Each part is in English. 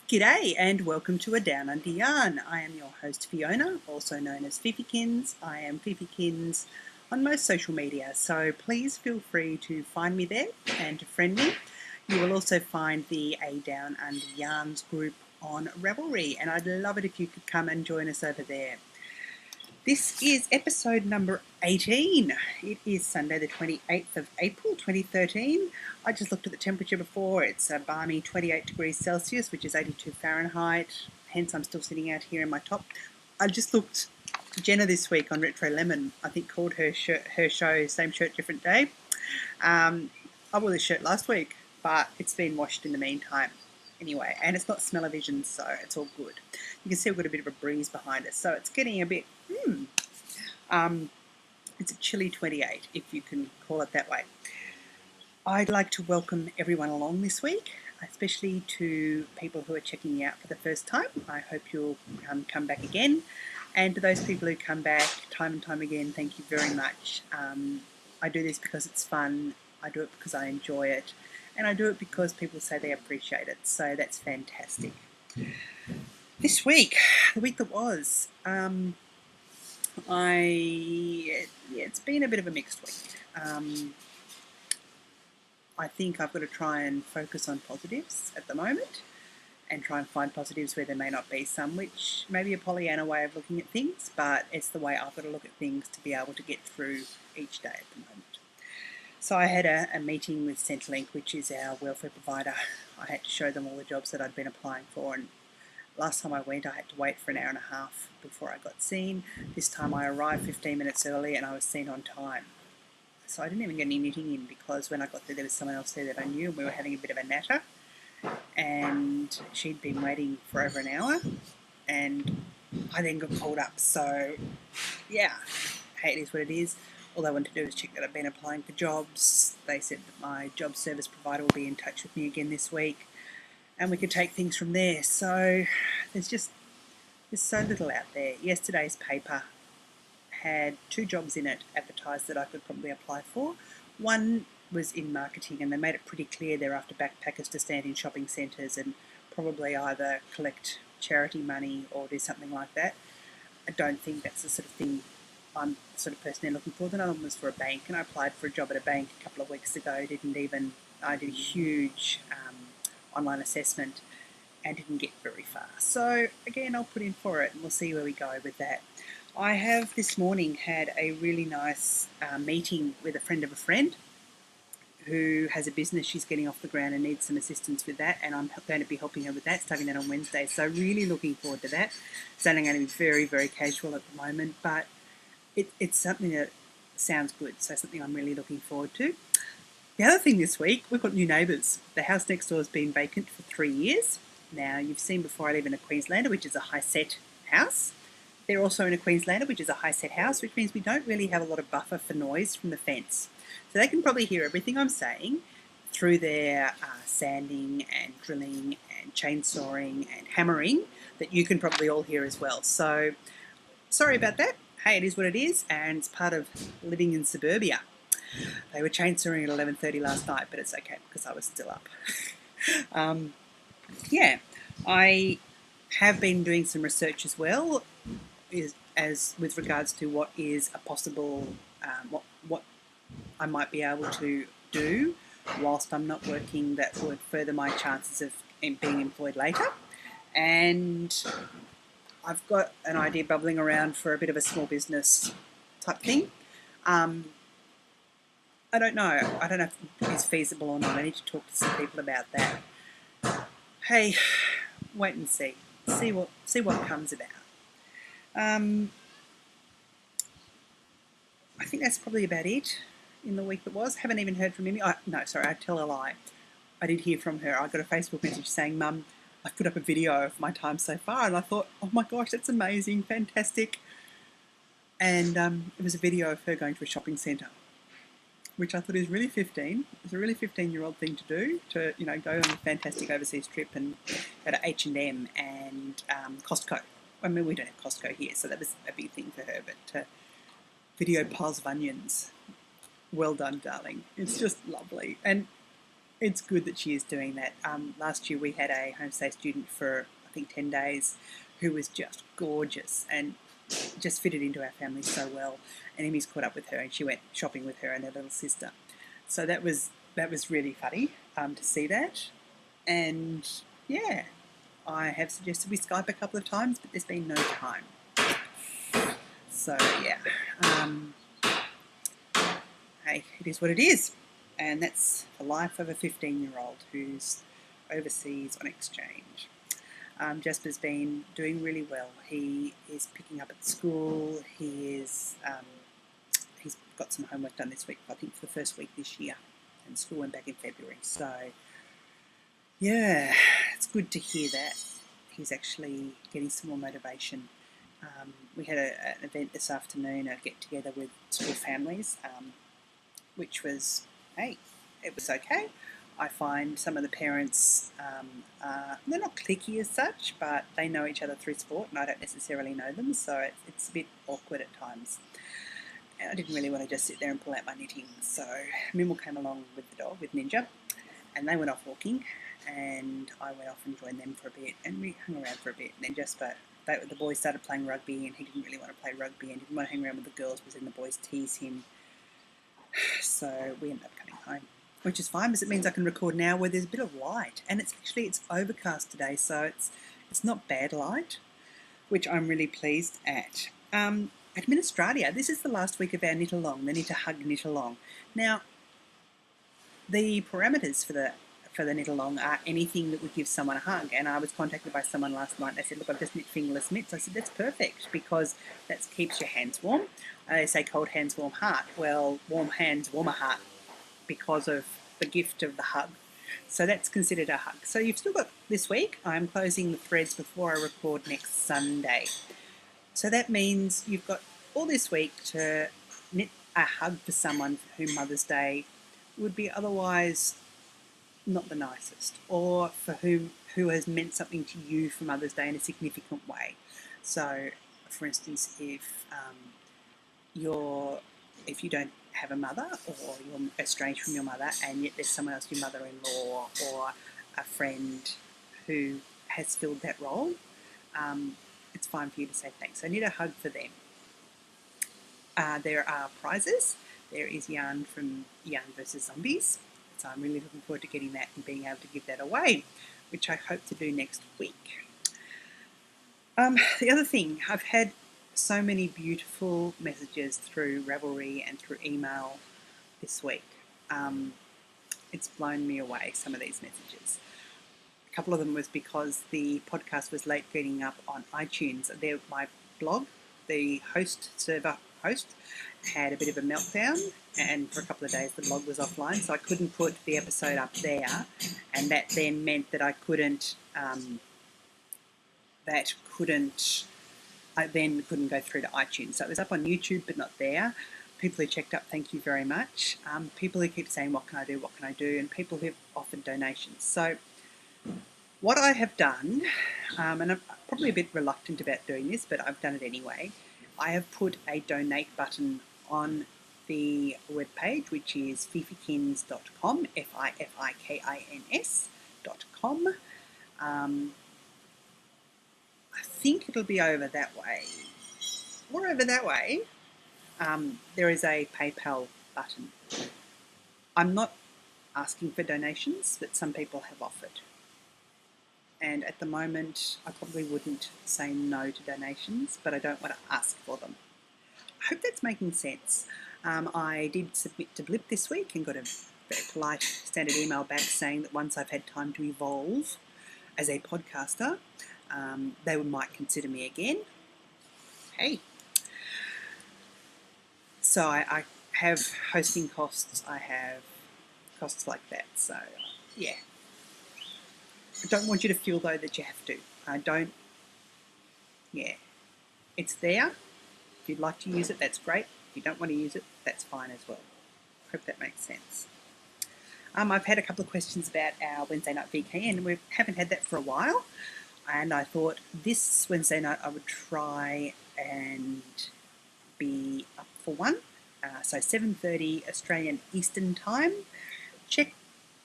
G'day and welcome to A Down Under Yarn. I am your host Fiona, also known as Fifykins. I am Fifykins on most social media, so please feel free to find me there and to friend me. You will also find the A Down Under Yarns group on Ravelry, and I'd love it if you could come and join us over there. This is episode number 18. It is Sunday the 28th of April 2013. I just looked at the temperature before. It's a balmy 28 degrees Celsius, which is 82 Fahrenheit. Hence, I'm still sitting out here in my top. I just looked. Jenna this week on Retro Lemon, I think, called her show Same Shirt, Different Day. I wore this shirt last week, but it's been washed in the meantime. Anyway, and it's not smell-o-vision, so it's all good. You can see we've got a bit of a breeze behind us, so it's getting a bit, it's a chilly 28, if you can call it that way. I'd like to welcome everyone along this week, especially to people who are checking me out for the first time. I hope you'll come back again. And to those people who come back time and time again, thank you very much. I do this because it's fun. I do it because I enjoy it. And I do it because people say they appreciate it. So that's fantastic. This week, the week that was, it's been a bit of a mixed week. I think I've got to try and focus on positives at the moment and try and find positives where there may not be some, which may be a Pollyanna way of looking at things, but it's the way I've got to look at things to be able to get through each day at the moment. So I had a meeting with Centrelink, which is our welfare provider. I had to show them all the jobs that I'd been applying for, and last time I went I had to wait for an hour and a half before I got seen. This time I arrived 15 minutes early and I was seen on time. So I didn't even get any knitting in because when I got there was someone else there that I knew and we were having a bit of a natter, and she'd been waiting for over an hour and I then got called up. So yeah, hey, it is what it is. All they wanted to do was check that I've been applying for jobs. They said that my job service provider will be in touch with me again this week and we could take things from there. So there's so little out there. Yesterday's paper had 2 jobs in it advertised that I could probably apply for. One was in marketing, and they made it pretty clear they're after backpackers to stand in shopping centres and probably either collect charity money or do something like that. I don't think that's the sort of thing I'm the sort of person they're looking for. The other one was for a bank, and I applied for a job at a bank a couple of weeks ago. I did a huge online assessment and didn't get very far. So again, I'll put in for it and we'll see where we go with that. I have this morning had a really nice meeting with a friend of a friend who has a business she's getting off the ground and needs some assistance with that, and I'm going to be helping her with that, starting that on Wednesday. So really looking forward to that. It's only going to be very, very casual at the moment, but it's something that sounds good, so something I'm really looking forward to. The other thing this week, we've got new neighbours. The house next door has been vacant for 3 years. Now, you've seen before I live in a Queenslander, which is a high-set house. They're also in a Queenslander, which is a high-set house, which means we don't really have a lot of buffer for noise from the fence. So they can probably hear everything I'm saying through their sanding and drilling and chainsawing and hammering that you can probably all hear as well. So sorry about that. Hey, it is what it is, and it's part of living in suburbia. They were chainsawing at 11:30 last night, but it's okay because I was still up. I have been doing some research as well, as with regards to what is a possible, what I might be able to do whilst I'm not working that would further my chances of being employed later. And I've got an idea bubbling around for a bit of a small business type thing. I don't know. I don't know if it's feasible or not. I need to talk to some people about that. Hey, wait and see. See what comes about. I think that's probably about it in the week that was. Haven't even heard from Mimi. No, sorry, I tell a lie. I did hear from her. I got a Facebook message saying, Mum, I've put up a video of my time so far, and I thought, oh my gosh, that's amazing, fantastic. And it was a video of her going to a shopping centre, which I thought is really 15. It's a really 15-year-old thing to do, to go on a fantastic overseas trip and go to H&M and Costco. I mean, we don't have Costco here, so that was a big thing for her, but video piles of onions. Well done, darling. It's just lovely. And it's good that she is doing that. Last year we had a homestay student for, I think, 10 days who was just gorgeous and just fitted into our family so well. And Emmy's caught up with her and she went shopping with her and her little sister. So that was really funny to see that. And yeah, I have suggested we Skype a couple of times, but there's been no time. So yeah, hey, it is what it is. And that's the life of a 15-year-old who's overseas on exchange. Jasper's been doing really well. He is picking up at school. He's got some homework done this week, I think for the first week this year, and school went back in February. So yeah, it's good to hear that he's actually getting some more motivation. We had an event this afternoon, a get-together with school families, which was, hey, it was okay. I find some of the parents, they're not cliquey as such, but they know each other through sport, and I don't necessarily know them, so it's a bit awkward at times. And I didn't really want to just sit there and pull out my knitting, so Mimel came along with the dog, with Ninja, and they went off walking, and I went off and joined them for a bit, and we hung around for a bit, and then Jasper, the boys started playing rugby, and he didn't really want to play rugby, and didn't want to hang around with the girls because then the boys tease him. So we ended up coming home, which is fine because it means I can record now where there's a bit of light, and it's overcast today, so it's not bad light, which I'm really pleased at. Administratia, this is the last week of our knit along, the knit a hug knit along. Now, the parameters for the knit along are anything that would give someone a hug, and I was contacted by someone last night and they said, look, I've just knit fingerless mitts. I said, that's perfect because that keeps your hands warm. They say cold hands, warm heart. Well, warm hands, warmer heart because of the gift of the hug. So that's considered a hug. So you've still got this week. I'm closing the threads before I record next Sunday. So that means you've got all this week to knit a hug for someone for whom Mother's Day would be otherwise not the nicest, or for who has meant something to you for Mother's Day in a significant way. So, for instance, if you don't have a mother, or you're estranged from your mother, and yet there's someone else, your mother-in-law or a friend who has filled that role, it's fine for you to say thanks. So knit a hug for them. There are prizes. There is yarn from Yarn vs Zombies. So I'm really looking forward to getting that and being able to give that away, which I hope to do next week. The other thing, I've had so many beautiful messages through Ravelry and through email this week. It's blown me away, some of these messages. A couple of them was because the podcast was late getting up on iTunes. My blog, the server host, had a bit of a meltdown, and for a couple of days the blog was offline, so I couldn't put the episode up there, and that then meant that I then couldn't go through to iTunes. So it was up on YouTube but not there. People who checked up, thank you very much. People who keep saying, what can I do, and people who've offered donations. So what I have done, and I'm probably a bit reluctant about doing this, but I've done it anyway, I have put a donate button on the webpage, which is fifikins.com, fifikins.com. I think it'll be over that way. Or over that way, there is a PayPal button. I'm not asking for donations, but some people have offered. And at the moment, I probably wouldn't say no to donations, but I don't want to ask for them. I hope that's making sense. I did submit to Blip this week and got a very polite standard email back saying that once I've had time to evolve as a podcaster, they might consider me again. Hey. So I have hosting costs, I have costs like that, so yeah. I don't want you to feel though that you have to. It's there. If you'd like to use it, that's great. If you don't want to use it, that's fine as well. Hope that makes sense. I've had a couple of questions about our Wednesday night VKN, and we haven't had that for a while. And I thought this Wednesday night I would try and be up for one. So 7:30 Australian Eastern Time. Check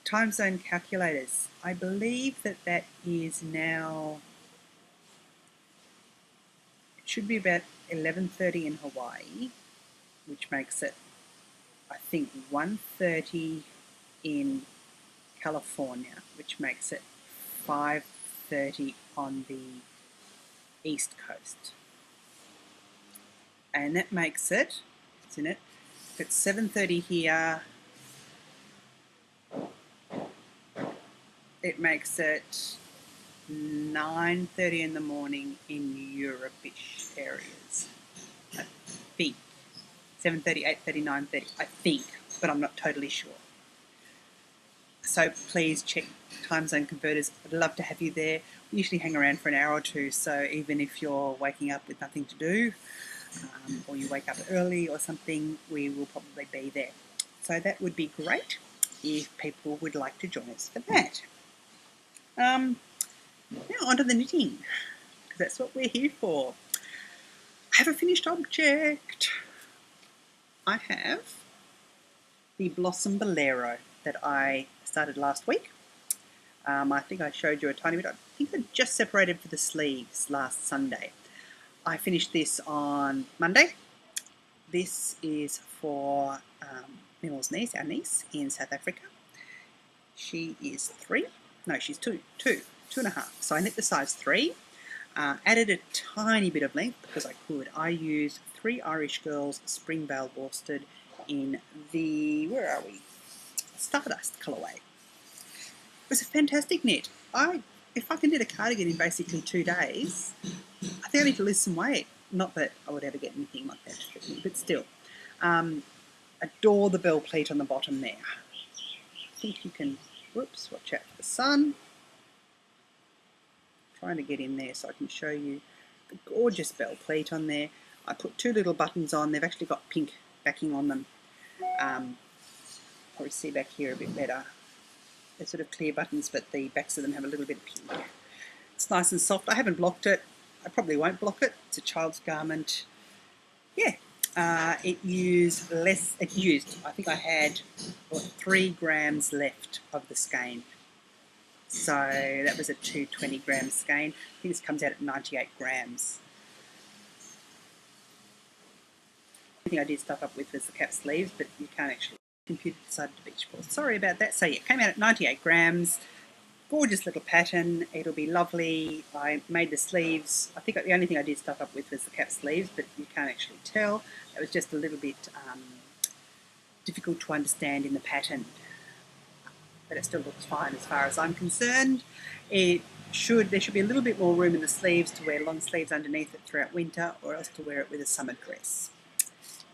time zone calculators. I believe that is now, it should be about 11:30 in Hawaii, which makes it, I think, 1:30 in California, which makes it 5:30 on the East Coast. And that makes it, isn't it? If it's 7:30 here, it makes it 9:30 in the morning in Europe-ish areas. I think 7:30, 8:30, 9:30. I think, but I'm not totally sure. So please check time zone converters. I'd love to have you there. We usually hang around for an hour or two, so even if you're waking up with nothing to do, or you wake up early or something, we will probably be there. So that would be great if people would like to join us for that. Now onto the knitting, because that's what we're here for. I have a finished object. I have the Blossom Bolero that I started last week. I think I showed you a tiny bit. I think I just separated for the sleeves last Sunday. I finished this on Monday. This is for Mimmel's niece, our niece in South Africa. She is 3. No, she's 2.5. So I knit the size 3. Added a tiny bit of length because I could. I used 3 Irish Girls Spring Bale worsted in the, where are we? Stardust colourway. It was a fantastic knit. If I can knit a cardigan in basically 2 days, I think I need to lose some weight. Not that I would ever get anything like that, but still. Adore the bell pleat on the bottom there. I think you can, whoops, watch out for the sun. Trying to get in there so I can show you the gorgeous bell pleat on there. I put 2 little buttons on. They've actually got pink backing on them. Probably see back here a bit better. They're sort of clear buttons, but the backs of them have a little bit of pink. It's nice and soft. I haven't blocked it. I probably won't block it. It's a child's garment. Yeah. It used, I think I had 3 grams left of the skein. So that was a 220 gram skein. I think this comes out at 98 grams. The thing I did stuff up with was the cap sleeves, but you can't actually. The computer decided to beach ball. Sorry about that. So yeah, it came out at 98 grams. Gorgeous little pattern. It'll be lovely. I made the sleeves. I think the only thing I did stuff up with was the cap sleeves, but you can't actually tell. It was just a little bit difficult to understand in the pattern. But it still looks fine as far as I'm concerned. There should be a little bit more room in the sleeves to wear long sleeves underneath it throughout winter, or else to wear it with a summer dress.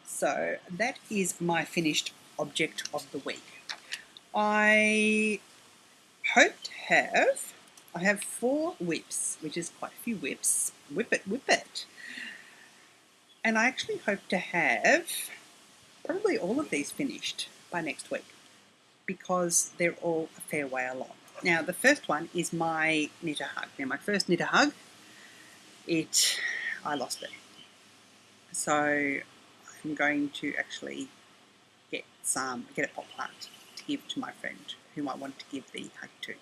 So that is my finished object of the week. I have 4 whips, which is quite a few whips. Whip it. And I actually hope to have probably all of these finished by next week, because they're all a fair way along. Now, the first one is my knit a hug. Now, my first knit a hug, I lost it. So I'm going to actually get a pot plant to give to my friend whom I want to give the hug to.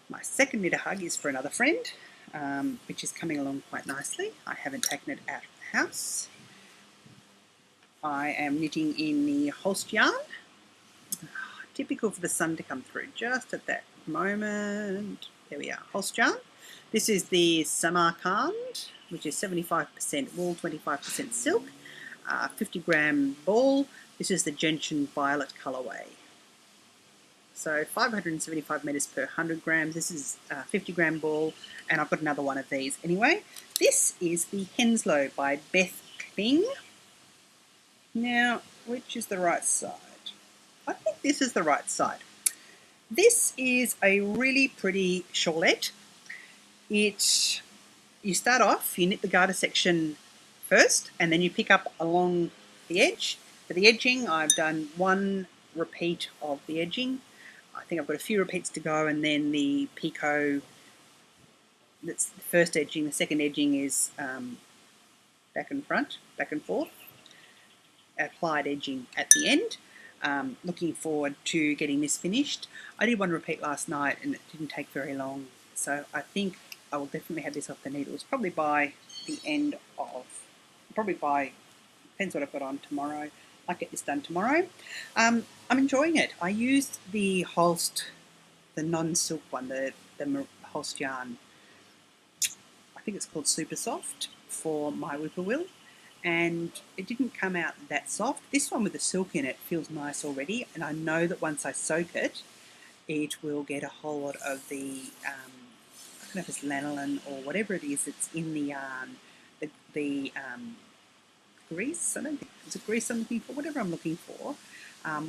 My second knit a hug is for another friend, which is coming along quite nicely. I haven't taken it out of the house. I am knitting in the Holst yarn. Typical for the sun to come through just at that moment. There we are, Holst yarn. This is the Samarkand, which is 75% wool, 25% silk, 50 gram ball. This is the Gentian Violet colourway. So 575 metres per 100 grams. This is 50 gram ball, and I've got another one of these. Anyway, this is the Henslow by Beth Kling. Now, which is the right side? I think this is the right side. This is a really pretty shawlette. You start off, you knit the garter section first, and then you pick up along the edge. For the edging, I've done 1 repeat of the edging. I think I've got a few repeats to go, and then the picot, that's the first edging. The second edging is back and forth. Applied edging at the end. Looking forward to getting this finished. I did one repeat last night and it didn't take very long, so I think I will definitely have this off the needles probably by the end of, depends what I've got on tomorrow. Might get this done tomorrow. I'm enjoying it. I used the Holst, the non-silk one, the Holst yarn. I think it's called Super Soft for my whippoorwill, and it didn't come out that soft. This one with the silk in it feels nice already, and I know that once I soak it, it will get a whole lot of the, I don't know if it's lanolin or whatever it is that's in the yarn, the grease, I don't think it's a grease I'm looking for, whatever I'm looking for,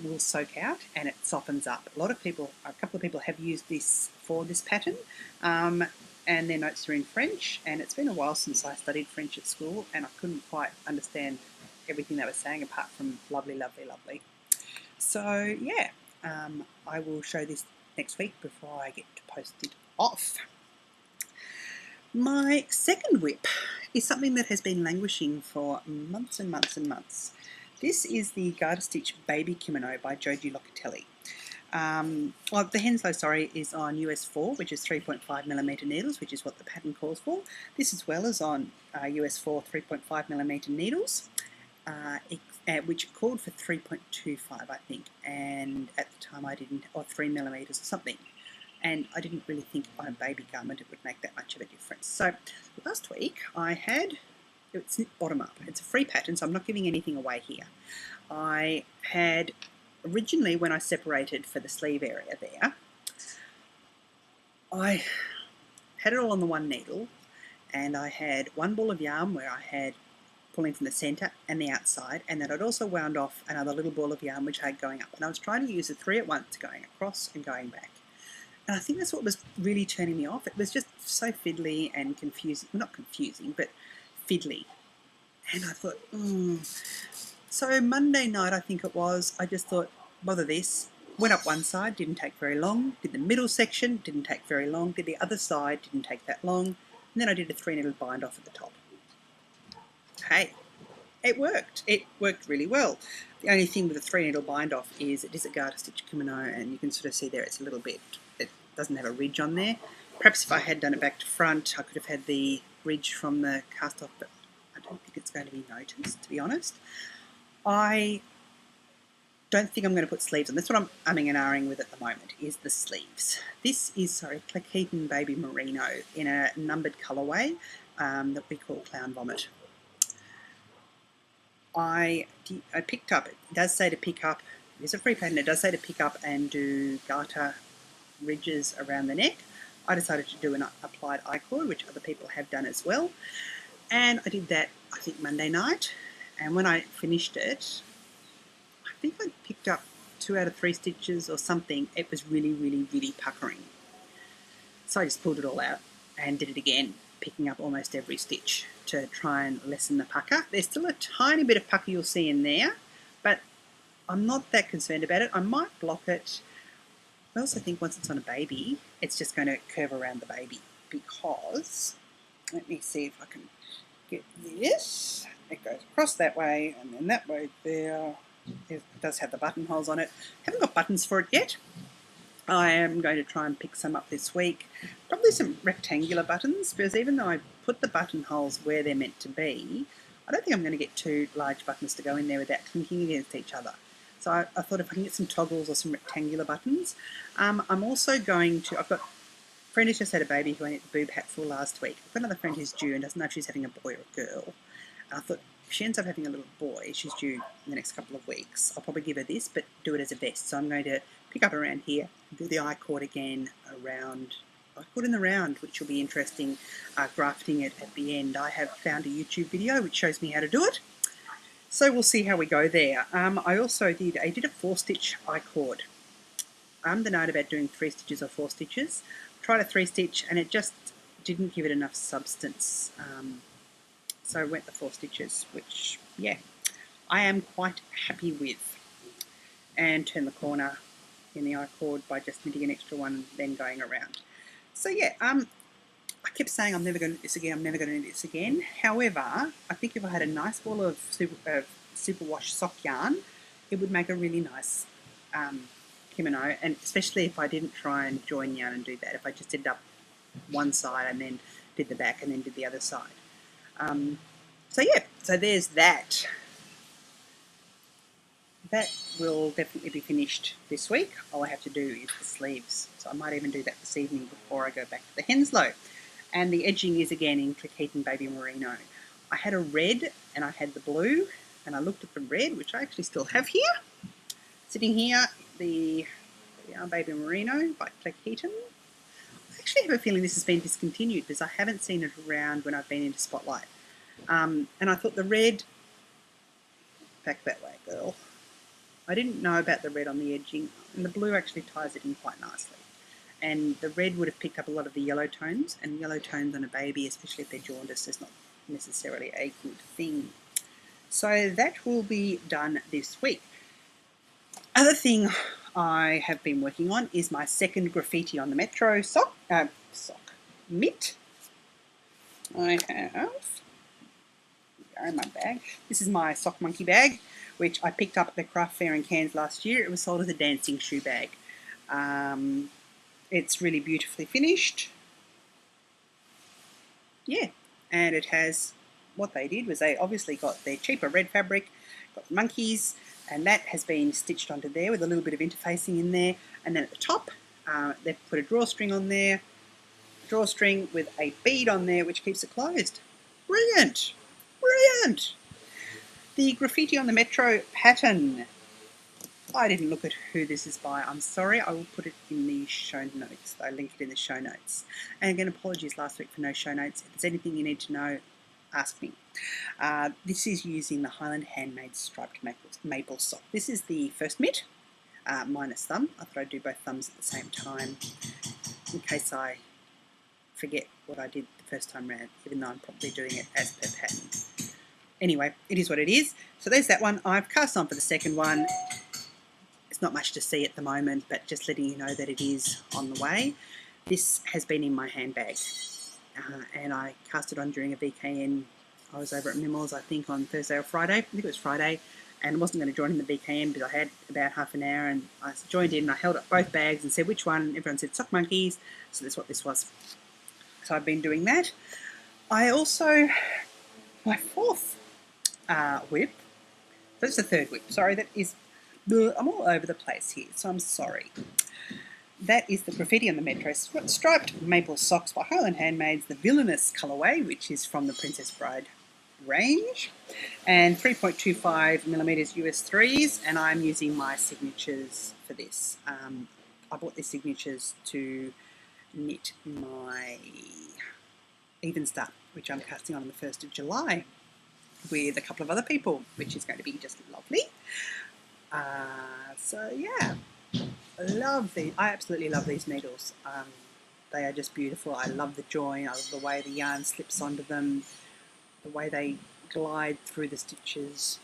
will soak out and it softens up. A couple of people have used this for this pattern, and their notes are in French, and it's been a while since I studied French at school and I couldn't quite understand everything they were saying apart from lovely, lovely, lovely. So yeah, I will show this next week before I get to post it off. My second whip is something that has been languishing for months and months and months. This is the Garter Stitch Baby Kimono by Joji Locatelli. The Henslow, is on US 4, which is 3.5mm needles, which is what the pattern calls for. This as well is on US 4 3.5mm needles, which called for 3.25, I think, and at the time I didn't, or 3mm or something. And I didn't really think on a baby garment it would make that much of a difference. So last week I had, it's bottom up. It's a free pattern, so I'm not giving anything away here. I had, originally when I separated for the sleeve area there, I had it all on the one needle, and I had one ball of yarn where I had pulling from the centre and the outside, and then I'd also wound off another little ball of yarn which I had going up. And I was trying to use the three at once, going across and going back. And I think that's what was really turning me off. It was just so fiddly and confusing. Well, not confusing, but fiddly. And I thought, So Monday night, I think it was, I just thought, bother this. Went up one side, didn't take very long. Did the middle section, didn't take very long. Did the other side, didn't take that long. And then I did a 3-needle bind off at the top. Hey, it worked. It worked really well. The only thing with a 3-needle bind off is it is a garter stitch kimono, and you can sort of see there it's a little bit, it doesn't have a ridge on there. Perhaps if I had done it back to front, I could have had the ridge from the cast off, but I don't think it's going to be noticed, to be honest. I don't think I'm going to put sleeves on. That's what I'm umming and ahhing with at the moment, is the sleeves. This is, Claquetan Baby Merino in a numbered colourway that we call Clown Vomit. I picked up, it does say to pick up, it's a free pattern, it does say to pick up and do garter ridges around the neck. I decided to do an applied I-cord, which other people have done as well. And I did that, I think, Monday night. And when I finished it, I think I picked up 2 out of 3 stitches or something. It was really, really, really puckering. So I just pulled it all out and did it again, picking up almost every stitch to try and lessen the pucker. There's still a tiny bit of pucker you'll see in there, but I'm not that concerned about it. I might block it. I also think once it's on a baby, it's just going to curve around the baby, because, let me see if I can get this. It goes across that way and then that way there. It does have the buttonholes on it. Haven't got buttons for it yet. I am going to try and pick some up this week. Probably some rectangular buttons, because even though I put the buttonholes where they're meant to be, I don't think I'm going to get 2 large buttons to go in there without clinking against each other. So I thought if I can get some toggles or some rectangular buttons. I'm also going to, I've got a friend who's just had a baby who I ate the boob hat for last week. I've got another friend who's due and doesn't know if she's having a boy or a girl. And I thought, if she ends up having a little boy, she's due in the next couple of weeks, I'll probably give her this, but do it as a vest. So I'm going to pick up around here, do the I-cord again around, I-cord in the round, which will be interesting, grafting it at the end. I have found a YouTube video which shows me how to do it. So we'll see how we go there. I also did a 4-stitch I-cord. I'm the night about doing 3 stitches or 4 stitches. Tried a 3-stitch and it just didn't give it enough substance. So I went the 4 stitches, which, yeah, I am quite happy with. And turn the corner in the I-cord by just knitting an extra one, then going around. So yeah, I kept saying I'm never going to do this again, I'm never going to do this again. However, I think if I had a nice ball of superwash sock yarn, it would make a really nice kimono, and especially if I didn't try and join yarn and do that, if I just did up one side and then did the back and then did the other side. So yeah, so there's that. That will definitely be finished this week. All I have to do is the sleeves, so I might even do that this evening before I go back to the Henslow. And the edging is again in Click and Baby Merino. I had a red and I had the blue, and I looked at the red, which I actually still have here, sitting here, the Yarn Baby Merino by Click. I actually have a feeling this has been discontinued because I haven't seen it around when I've been into Spotlight. And I thought the red, back that way, girl. I didn't know about the red on the edging, and the blue actually ties it in quite nicely. And the red would have picked up a lot of the yellow tones, and yellow tones on a baby, especially if they're jaundiced, is not necessarily a good thing. So that will be done this week. Other thing I have been working on is my second graffiti on the Metro mitt. I have in my bag. This is my Sock Monkey bag, which I picked up at the craft fair in Cairns last year. It was sold as a dancing shoe bag. It's really beautifully finished. Yeah, and it has, what they did was they obviously got their cheaper red fabric, got monkeys, and that has been stitched onto there with a little bit of interfacing in there. And then at the top, they've put a drawstring on there, drawstring with a bead on there which keeps it closed. Brilliant! Brilliant! The graffiti on the Metro pattern. I didn't look at who this is by. I'm sorry. I will put it in the show notes. I link it in the show notes. And again, apologies last week for no show notes. If there's anything you need to know, ask me. This is using the Highland Handmade Striped Maple Sock. This is the first mitt, minus thumb. I thought I'd do both thumbs at the same time in case I forget what I did the first time round, even though I'm probably doing it as per pattern. Anyway, it is what it is. So there's that one. I've cast on for the second one. It's not much to see at the moment, but just letting you know that it is on the way. This has been in my handbag, and I cast it on during a VKN. I was over at Mimmels, I think, on Thursday or Friday. I think it was Friday, and I wasn't going to join in the VKN, but I had about half an hour, and I joined in, and I held up both bags and said which one. Everyone said Sock Monkeys, so that's what this was. So I've been doing that. I also, my fourth whip, that's the third whip, sorry, that is, I'm all over the place here, so I'm sorry. That is the graffiti on the Metro Striped Maple Socks by Highland Handmaids, the Villainous colourway, which is from the Princess Bride range, and 3.25mm US 3s, and I'm using my signatures for this. I bought these signatures to knit my Even Start, which I'm casting on the 1st of July with a couple of other people, which is going to be just lovely. So yeah, I absolutely love these needles. They are just beautiful. I love the join, I love the way the yarn slips onto them, the way they glide through the stitches.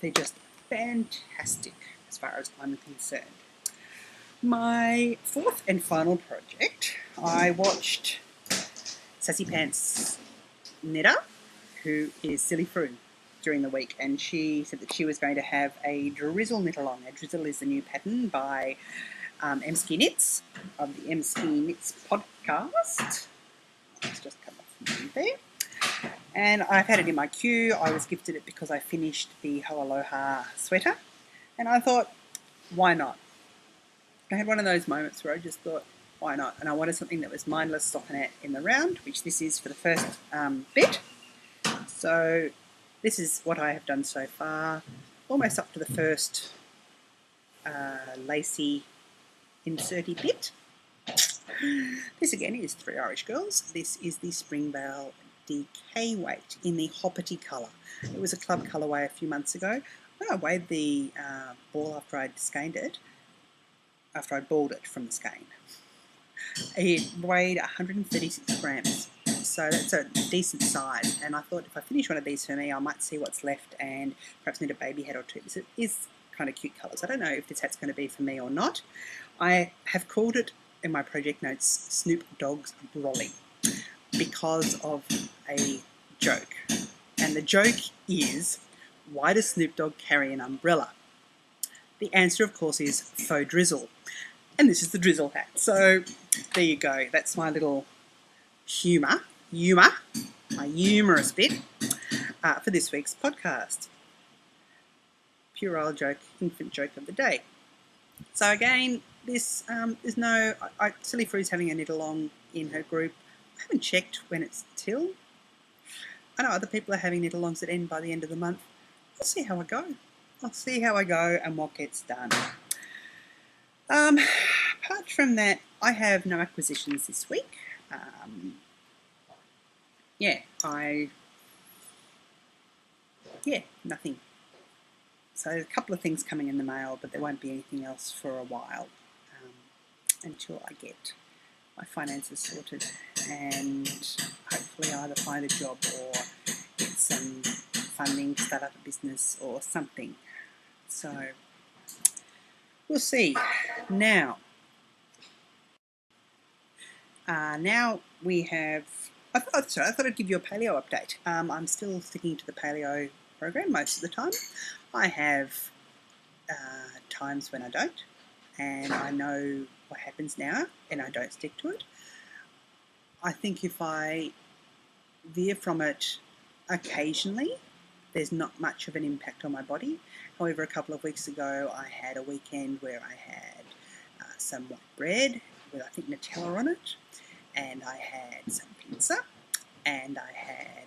They're just fantastic as far as I'm concerned. My fourth and final project, I watched Sassy Pants knitter, who is Silly Froon, during the week, and she said that she was going to have a drizzle knit along. A drizzle is the new pattern by M-Ski Knits of the M-Ski Knits podcast. Let's just come off there. And I've had it in my queue. I was gifted it because I finished the Ho Aloha sweater, and I thought, why not? I had one of those moments where I just thought, why not? And I wanted something that was mindless stockinette in the round, which this is for the first bit. So this is what I have done so far, almost up to the first lacy inserty bit. This again is 3 Irish Girls. This is the Springvale DK weight in the hoppity colour. It was a club colourway a few months ago. When I weighed the ball after I'd skeined it, after I'd balled it from the skein, it weighed 136 grams. So that's a decent size, and I thought if I finish one of these for me, I might see what's left and perhaps need a baby hat or two. This is kind of cute colours. I don't know if this hat's going to be for me or not. I have called it in my project notes Snoop Dogg's Brolly because of a joke. And the joke is, why does Snoop Dogg carry an umbrella? The answer, of course, is faux drizzle. And this is the drizzle hat. So there you go. That's my little humour, my humorous bit for this week's podcast. Pure old joke, infant joke of the day. So again, this is no... Silly Fru's having a knit along in her group. I haven't checked when it's till. I know other people are having knit alongs that end by the end of the month. I'll see how I go. And what gets done. Apart from that, I have no acquisitions this week. Nothing. So a couple of things coming in the mail, but there won't be anything else for a while until I get my finances sorted and hopefully either find a job or get some funding to start up a business or something. So we'll see. Now we have... I thought I'd give you a paleo update. I'm still sticking to the paleo program most of the time. I have times when I don't, and I know what happens now, and I don't stick to it. I think if I veer from it occasionally, there's not much of an impact on my body. However, a couple of weeks ago, I had a weekend where I had some white bread with, I think, Nutella on it, and I had some pizza, and I had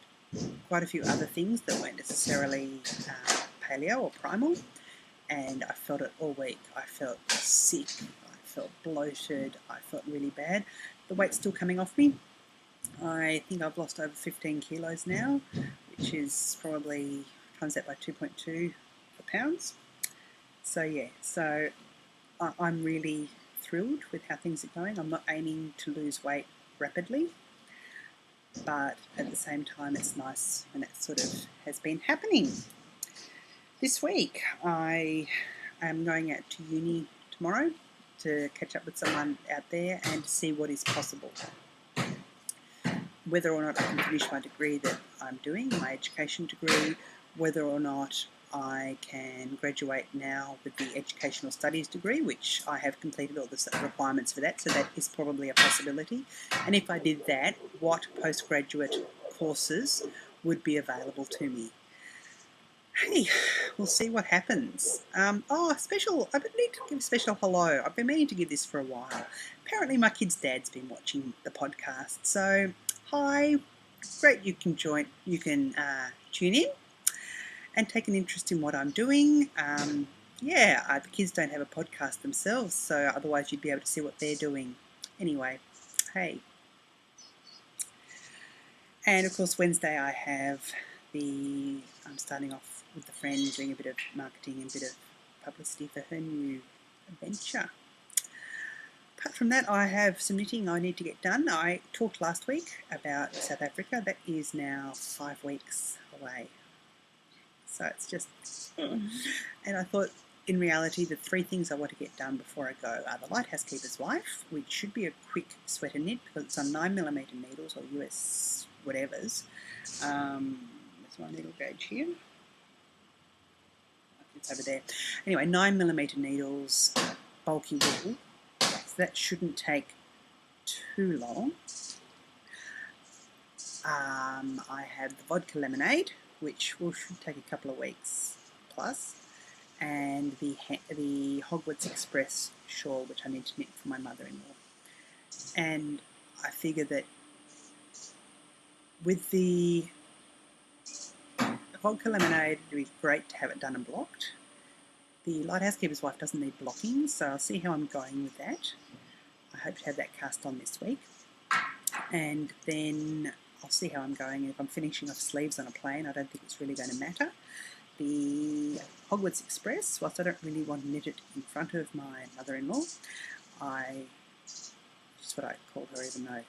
quite a few other things that weren't necessarily paleo or primal, and I felt it all week. I felt sick, I felt bloated, I felt really bad. The weight's still coming off me. I think I've lost over 15 kilos now, which is probably times that by 2.2 pounds. So yeah, I'm really thrilled with how things are going. I'm not aiming to lose weight rapidly, but at the same time it's nice when that sort of has been happening. This week I am going out to uni tomorrow to catch up with someone out there and to see what is possible. Whether or not I can finish my degree that I'm doing, my education degree, whether or not I can graduate now with the educational studies degree, which I have completed all the requirements for that, so that is probably a possibility. And if I did that, what postgraduate courses would be available to me? Hey, we'll see what happens. I need to give a special hello. I've been meaning to give this for a while. Apparently my kid's dad's been watching the podcast, so hi, great you can tune in and take an interest in what I'm doing. The kids don't have a podcast themselves, so otherwise you'd be able to see what they're doing. Anyway, hey. And of course Wednesday I'm starting off with a friend doing a bit of marketing and a bit of publicity for her new venture. Apart from that, I have some knitting I need to get done. I talked last week about South Africa. That is now 5 weeks away. So it's just... And I thought, in reality, the 3 things I want to get done before I go are the Lighthouse Keeper's Wife, which should be a quick sweater knit because it's on 9mm needles or US whatevers. There's my needle gauge here. It's over there. Anyway, 9mm needles, bulky wool. So that shouldn't take too long. I have the vodka lemonade, which should take a couple of weeks plus, and the Hogwarts Express shawl, which I need to knit for my mother-in-law. And I figure that with the vodka lemonade, it would be great to have it done and blocked. The Lighthouse Keeper's Wife doesn't need blocking, so I'll see how I'm going with that. I hope to have that cast on this week. And then I'll see how I'm going. If I'm finishing off sleeves on a plain, I don't think it's really going to matter. The Hogwarts Express, whilst I don't really want to knit it in front of my mother-in-law, just what I call her, even though I'm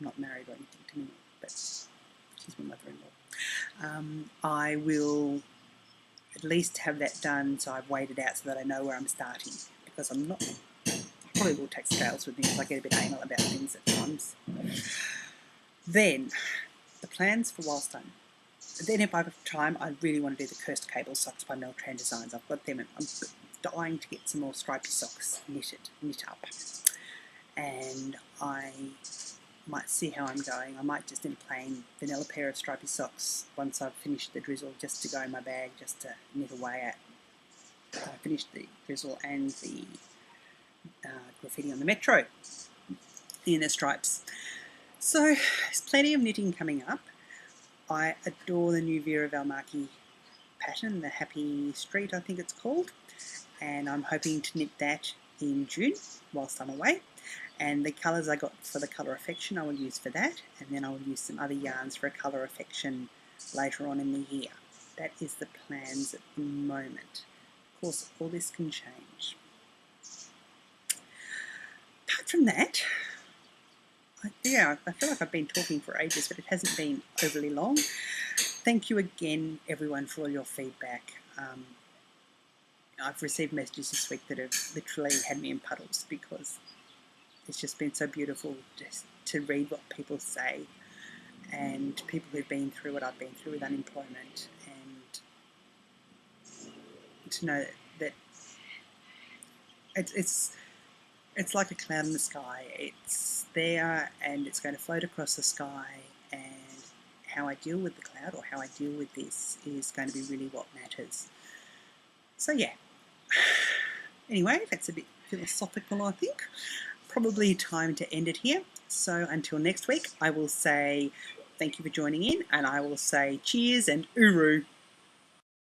not married or anything to me, but she's my mother-in-law. I will at least have that done so I've weighed it out so that I know where I'm starting, because I probably will take scales with me because I get a bit anal about things at times. Then, the plans for whilst then if I have time, I really want to do the Cursed Cable Socks by Meltran Designs. I've got them, I'm dying to get some more stripy socks knit up, and I might see how I'm going. I might just knit a plain vanilla pair of stripy socks once I've finished the drizzle, just to go in my bag, just to knit away at. Finish the drizzle and the graffiti on the metro in the stripes. So there's plenty of knitting coming up. I adore the new Vera Valmaki pattern, the Happy Street I think it's called, and I'm hoping to knit that in June whilst I'm away. And the colours I got for the Colour Affection I will use for that, and then I will use some other yarns for a Colour Affection later on in the year. That is the plans at the moment. Of course, all this can change. Apart from that, I feel like I've been talking for ages, but it hasn't been overly long. Thank you again, everyone, for all your feedback. I've received messages this week that have literally had me in puddles, because it's just been so beautiful just to read what people say, and people who've been through what I've been through with unemployment, and to know that it's like a cloud in the sky. It's there and it's going to float across the sky, and how I deal with the cloud, or how I deal with this, is going to be really what matters. So yeah, anyway, that's a bit philosophical, I think. Probably time to end it here. So until next week, I will say thank you for joining in, and I will say cheers and uru.